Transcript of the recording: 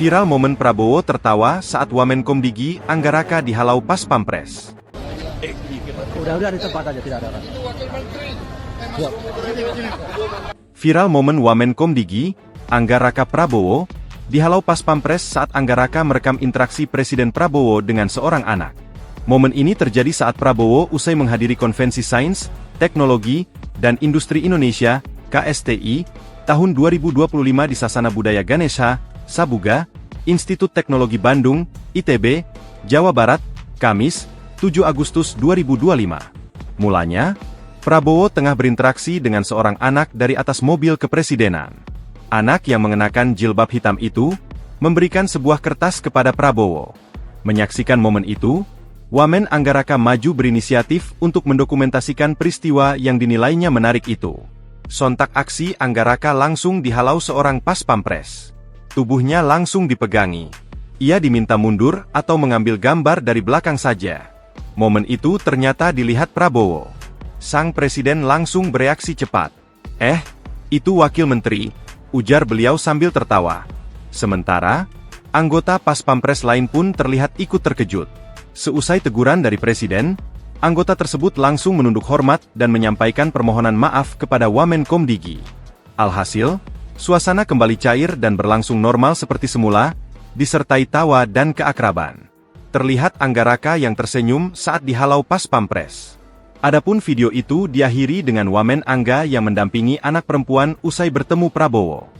Viral momen Prabowo tertawa saat Wamenkom Digi Anggaraka dihalau pas Pampres. Udah di tempat aja, tidak ada orang. Siap. Viral momen Wamenkom Digi Anggaraka Prabowo dihalau pas Pampres saat Anggaraka merekam interaksi Presiden Prabowo dengan seorang anak. Momen ini terjadi saat Prabowo usai menghadiri Konvensi Sains, Teknologi, dan Industri Indonesia, KSTI, tahun 2025 di Sasana Budaya Ganesha, Sabuga, Institut Teknologi Bandung, ITB, Jawa Barat, Kamis, 7 Agustus 2025. Mulanya, Prabowo tengah berinteraksi dengan seorang anak dari atas mobil kepresidenan. Anak yang mengenakan jilbab hitam itu, memberikan sebuah kertas kepada Prabowo. Menyaksikan momen itu, Wamen Anggaraka maju berinisiatif untuk mendokumentasikan peristiwa yang dinilainya menarik itu. Sontak aksi Anggaraka langsung dihalau seorang pas Pampres. Tubuhnya langsung dipegangi. Ia diminta mundur atau mengambil gambar dari belakang saja. Momen itu ternyata dilihat Prabowo. Sang presiden langsung bereaksi cepat. Itu wakil menteri, ujar beliau sambil tertawa. Sementara, anggota pas Pampres lain pun terlihat ikut terkejut. Seusai teguran dari presiden, anggota tersebut langsung menunduk hormat dan menyampaikan permohonan maaf kepada Wamenkom Digi. Alhasil, suasana kembali cair dan berlangsung normal seperti semula, disertai tawa dan keakraban. Terlihat Anggaraka yang tersenyum saat dihalau pas Pampres. Adapun video itu diakhiri dengan Wamen Angga yang mendampingi anak perempuan usai bertemu Prabowo.